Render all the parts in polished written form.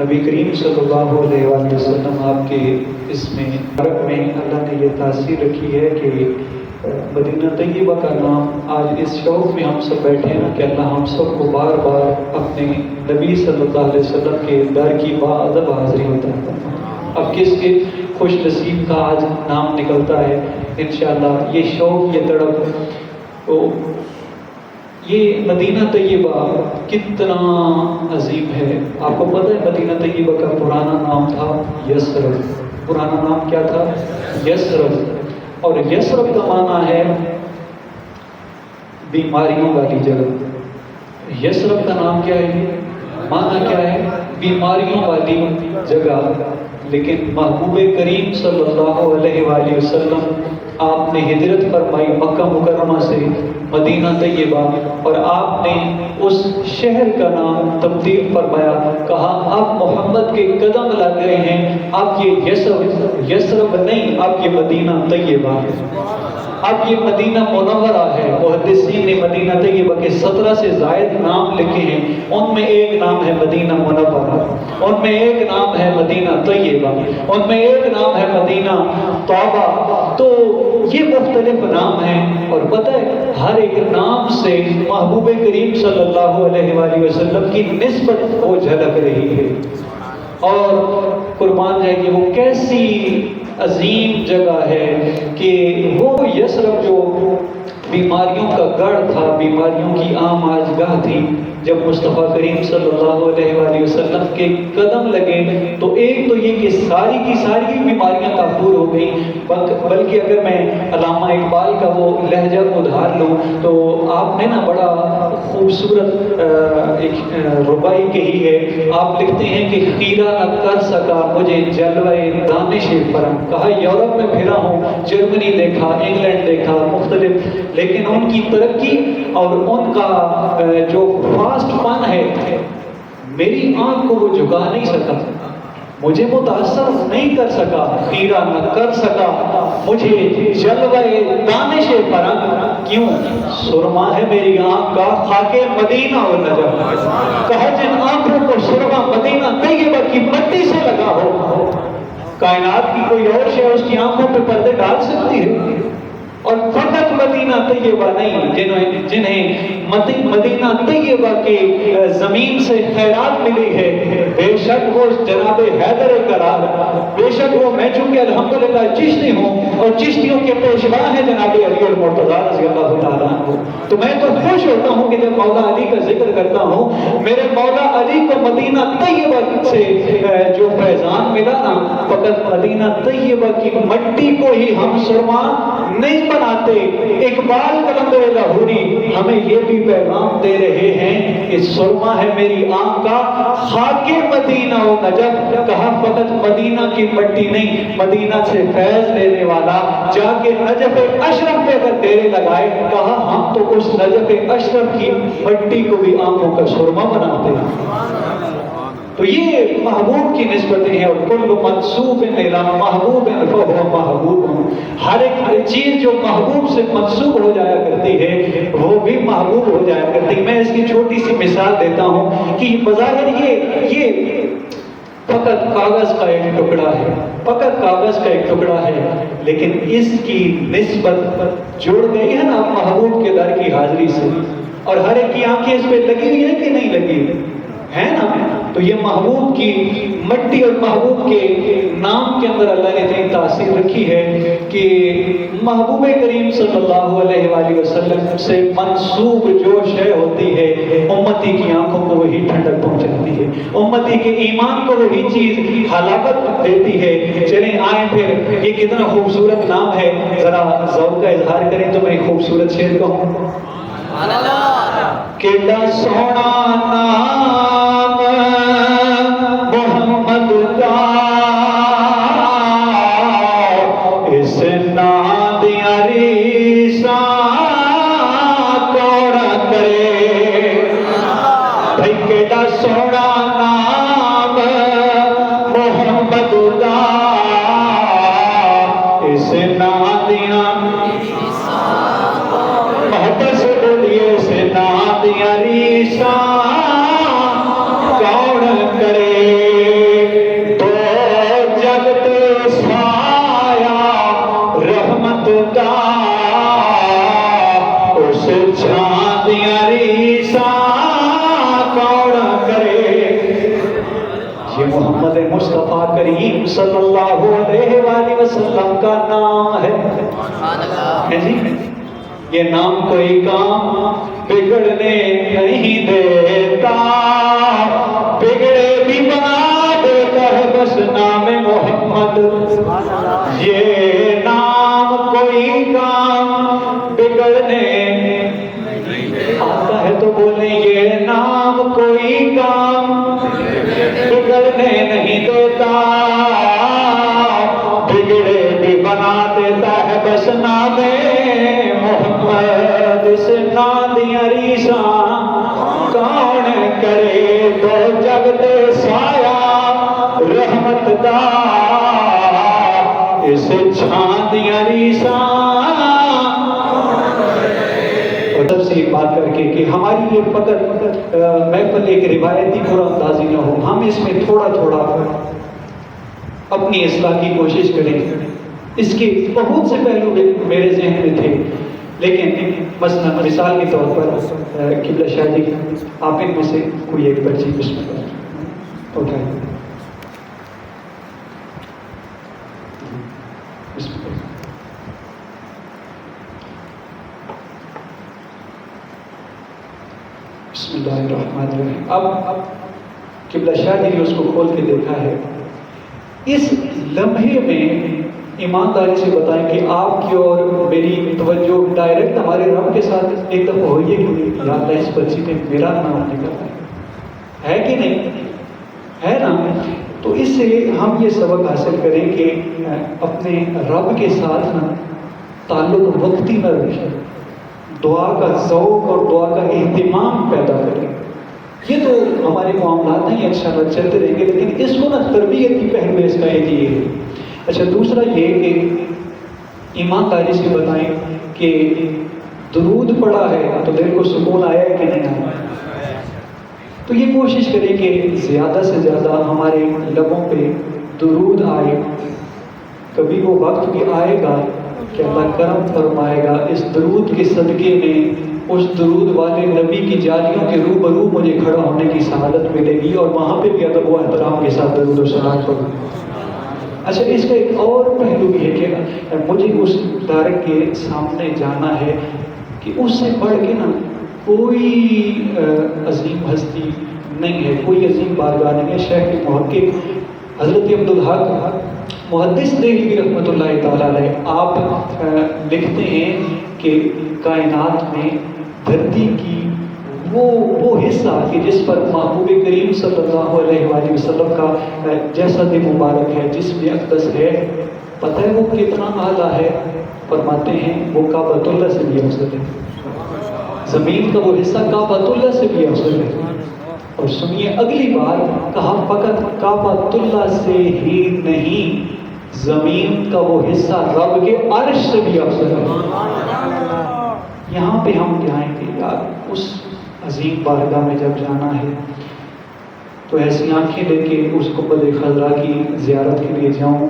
نبی کریم صلی اللہ علیہ وآلہ وسلم آپ کے اس میں عرب میں اللہ نے یہ تاثیر رکھی ہے کہ مدینہ طیبہ کا نام آج اس شوق میں ہم سب بیٹھے ہیں کہ اللہ ہم سب کو بار بار اپنے نبی صلی اللہ علیہ وسلم کے در کی باادب حاضری ہوتا ہے۔ اب کس کے خوش نصیب کا آج نام نکلتا ہے انشاءاللہ یہ شوق یہ تڑپ۔ تو یہ مدینہ طیبہ کتنا عظیم ہے، آپ کو پتہ ہے مدینہ طیبہ کا پرانا نام تھا یثرب۔ پرانا نام کیا تھا؟ یثرب۔ اور یثرب کا معنی ہے بیماریوں والی جگہ۔ یثرب کا نام کیا ہے؟ معنی کیا ہے؟ بیماریوں والی جگہ۔ لیکن محبوب کریم صلی اللہ علیہ وآلہ وسلم آپ نے ہجرت فرمائی مکہ مکرمہ سے مدینہ طیبہ، اور آپ نے اس شہر کا نام تبدیل فرمایا، کہا آپ محمد کے قدم لگ گئے ہیں، آپ یہ یثرب نہیں، آپ یہ مدینہ طیبہ ہے، اب یہ مدینہ منورہ ہے۔ محدثین نے مدینہ طیبہ کے 17 سے زائد نام لکھے ہیں، ان میں ایک نام ہے مدینہ منورہ، ان میں ایک نام ہے مدینہ طیبہ، ان میں ایک نام ہے مدینہ توبہ۔ تو یہ مختلف نام ہیں، اور پتہ ہے ہر ایک نام سے محبوب کریم صلی اللہ علیہ وآلہ وسلم کی نسبت وہ جھلک رہی ہے۔ اور قربان جائے کہ وہ کیسی عظیم جگہ ہے کہ وہ یثرب جو بیماریوں کا گڑھ تھا، بیماریوں کی عام آجگاہ تھی، جب مصطفیٰ کریم صلی اللہ علیہ وآلہ وسلم کے قدم لگے تو ایک تو یہ کہ ساری کی ساری بیماریاں کافور ہو گئیں، بلکہ اگر میں علامہ اقبال کا وہ لہجہ ادھار لوں تو آپ نے نا بڑا خوبصورت ایک ربائی کہی ہے، آپ لکھتے ہیں کہ خیرہ نہ کر سکا مجھے جلوہ دانش فرنگ۔ کہا یورپ میں پھرا ہوں، جرمنی دیکھا، انگلینڈ دیکھا، مختلف، لیکن ان کی ترقی اور ان کا جو فاسٹ فن ہے میری آنکھ کو وہ جھکا نہیں سکا، مجھے متاثر نہیں کر سکا، خیرہ نہ کر سکا مجھے جلوہ دانش فرنگ۔ کیوں؟ سرما ہے میری آنکھ کا خاک مدینہ و نجف۔ کہا جن آنکھوں کو سرما مدینہ طیبہ کی مٹی سے لگا ہو، کائنات کی کوئی اور شے اس کی آنکھوں پہ پردے ڈال سکتی ہے؟ اور فقط مدینہ طیبہ نہیں، جنہیں مدینہ طیبہ کے زمین سے خیرات ملی ہے، بے شک وہ جناب حیدر کرار، بے شک وہ، میں چونکہ الحمدللہ چشتی ہوں اور چشتیوں کے پیشوا ہیں جناب علی المرتضیٰ رضی اللہ تعالیٰ عنہ، تو میں تو خوش ہوتا ہوں کہ جب مولا علی کا ذکر کرتا ہوں، میرے مولا علی کو مدینہ طیبہ سے جو فیضان ملا نا، فقط مدینہ طیبہ کی مٹی کو ہی ہم سرما نہیں بناتے۔ اقبال قلندر لاہوری ہمیں یہ بھی پیغام دے رہے ہیں کہ سرما ہے میری آنکھ کا خاک مدینہ و نجف۔ کہا فقط مدینہ کی مٹی نہیں، مدینہ سے فیض لینے والا جا کے نجف اشرف پہ اگر ڈیرے لگائے، کہا ہم تو اس نجف اشرف کی مٹی کو بھی آنکھوں کا سرما بناتے ہیں۔ تو یہ محبوب کی نسبتیں ہیں، اور کل منسوب الی محبوب فہو محبوب۔ ہر ایک چیز جو محبوب سے منسوب ہو جایا کرتی ہے وہ بھی محبوب ہو جایا کرتی ہے۔ میں اس کی چھوٹی سی مثال دیتا ہوں کہ بظاہر یہ فقط کاغذ کا ایک ٹکڑا ہے، فقط کاغذ کا ایک ٹکڑا ہے، لیکن اس کی نسبت جوڑ گئی ہے نا محبوب کے در کی حاضری سے، اور ہر ایک کی آنکھیں اس پہ لگی ہوئی ہے کہ نہیں لگی ہے نا؟ تو یہ محبوب کی مٹی اور محبوب کے نام کے اندر اللہ نے اتنی تاثیر رکھی ہے کہ محبوب کریم صلی اللہ علیہ وآلہ وسلم سے منسوب جو شے ہوتی ہے امتی کی آنکھوں کو وہی ٹھنڈک پہنچاتی ہے، امتی کے ایمان کو وہی چیز حلاوت دیتی ہے۔ چلیں آئیں پھر، یہ کتنا خوبصورت نام ہے، ذرا ذوق کا اظہار کریں تو میں خوبصورت شعر کہوں۔ کیڑا سونا نام محمد کا، اس نام دیا ریساں کوڑا کرے، بھائی کیڑا سونا نام محمد کا، اس نام دیا محبت سے بولیے، اس نام دیا ریساں محمد مصطفیٰ کریم صلی اللہ علیہ وآلہ وسلم کا نام ہے جی۔ یہ نام کوئی کام بگڑنے نہیں دیتا، بگڑے بھی بنا دیتا ہے بس نام محمد۔ یہ نام کوئی کام بگڑنے آتا ہے تو بولیں، یہ نام کوئی کام بگڑنے نہیں دیتا، بگڑے بھی بنا دیتا ہے بس نام محمد۔ اس نام دیا ریساں کون کرے تو جگ دے سایہ رحمت دا، اس چھان دیا ریساں ادب سے ایک بات کر کے کہ ہماری یہ فقط محفل ایک روایتی قرآن اندازی نہ ہو، ہم اس میں تھوڑا تھوڑا اپنی اصلاح کی کوشش کریں۔ اس کے بہت سے پہلو میرے ذہن میں تھے، لیکن مثلا مثال کے طور پر قبلہ شاہ جی آپ ان میں سے کوئی ایک پرچی بسم اللہ اٹھائیں۔ بسم اللہ۔ بسم اللہ الرحمن الرحیم۔ اب قبلہ شاہ جی نے اس کو کھول کے دیکھا ہے۔ اس لمحے میں ایمانداری سے بتائیں کہ آپ کی اور میری توجہ ڈائریکٹ ہمارے رب کے ساتھ ایک دفعہ ہوئی ہے کہ یا اللہ اس پرچی پہ میرا نام نکلتا ہے کہ نہیں ہے نا؟ تو اس سے ہم یہ سبق حاصل کریں کہ اپنے رب کے ساتھ نا تعلق وقتی نہ رکھیں، دعا کا ذوق اور دعا کا اہتمام پیدا کریں۔ یہ تو ہمارے معاملات نہیں انشاءاللہ چلتے رہیں گے، لیکن اس کو نا تربیتی پہلو اس کا یہ ہے۔ اچھا دوسرا یہ کہ ایمانداری سے بتائیں کہ درود پڑھا ہے تو دل کو سکون آیا ہے کہ نہیں آیا؟ تو یہ کوشش کریں کہ زیادہ سے زیادہ ہمارے لبوں پہ درود آئے۔ کبھی وہ وقت بھی آئے گا کہ اللہ کرم فرمائے گا، اس درود کے صدقے میں اس درود والے نبی کی جالیوں کے روبرو مجھے کھڑا ہونے کی سعادت ملے گی، اور وہاں پہ بھی ادب و احترام کے ساتھ درود و سلام کروں۔ اچھا اس کا ایک اور پہلو بھی ہے کہ مجھے اس دار کے سامنے جانا ہے کہ اس سے بڑھ کے نا کوئی عظیم ہستی نہیں ہے، کوئی عظیم بارگاہ نہیں ہے۔ شیخ محقق حضرت عبدالحق محدث دہلوی رحمۃ اللہ تعالیٰ علیہ آپ لکھتے ہیں کہ کائنات میں دھرتی کی وہ حصہ کہ جس پر محبوب کریم صلی اللہ علیہ وآلہ وسلم کا جسد مبارک ہے، جسم اقدس ہے، پتہ ہے وہ کتنا اعلیٰ ہے؟ فرماتے ہیں وہ کعبۃ اللہ سے بھی افضل ہے۔ زمین کا وہ حصہ کعبۃ اللہ سے بھی افضل ہے۔ اور سنیے اگلی بات، کہا فقط کعبۃ اللہ سے ہی نہیں، زمین کا وہ حصہ رب کے عرش سے بھی افضل ہے۔ یہاں پہ ہم جائیں گے یار اس عظیم بارگاہ میں جب جانا ہے تو ایسی آنکھیں لے کے اس قبۃ خضرا کی زیارت کے لیے جاؤں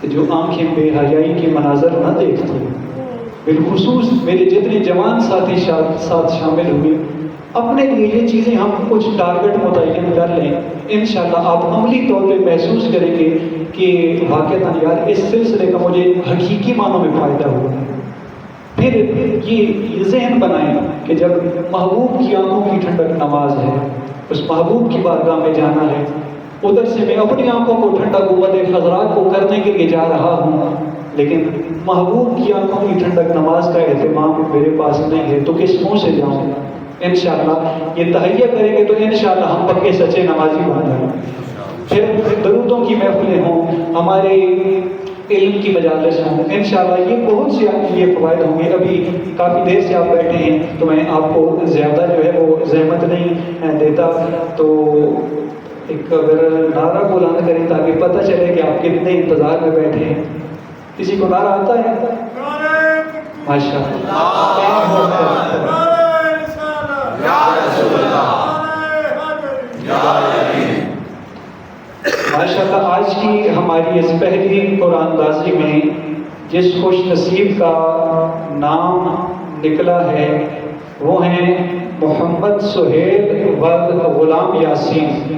کہ جو آنکھیں بے حیائی کے مناظر نہ دیکھتی۔ بالخصوص میرے جتنے جوان ساتھی ساتھ شامل ہوئے، اپنے لیے یہ چیزیں ہم کچھ ٹارگٹ متعین کر لیں، انشاءاللہ آپ عملی طور پہ محسوس کریں گے کہ واقعتاً یار اس سلسلے کا مجھے حقیقی معنوں میں فائدہ ہوا ہے۔ پھر یہ ذہن بنائیں کہ جب محبوب کی آنکھوں کی ٹھنڈک نماز ہے، اس محبوب کی بارگاہ میں جانا ہے، ادھر سے میں اپنی آنکھوں کو ٹھنڈک قبۃ خضرا کو کرنے کے لیے جا رہا ہوں، لیکن محبوب کی آنکھوں کی ٹھنڈک نماز کا اہتمام میرے پاس نہیں ہے تو کس منہ سے جاؤں گا؟ انشاءاللہ یہ تہیہ کریں گے تو انشاءاللہ ہم پکے سچے نمازی بن جائیں گے۔ پھر درودوں کی محفلیں ہوں، ہمارے علم کی مجالس ہوں، انشاءاللہ یہ بہت سے آپ کے لیے فوائد ہوں گے۔ ابھی کافی دیر سے آپ بیٹھے ہیں تو میں آپ کو زیادہ جو ہے وہ زحمت نہیں دیتا، تو ایک اگر نعرہ بلند کریں تاکہ پتہ چلے کہ آپ کتنے انتظار میں بیٹھے ہیں۔ کسی کو نعرہ آتا ہے؟ ماشاء ماشاءاللہ آج کی ہماری اس پہلی قرآن اندازی میں جس خوش نصیب کا نام نکلا ہے وہ ہیں محمد سہیل ولد غلام یاسین۔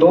2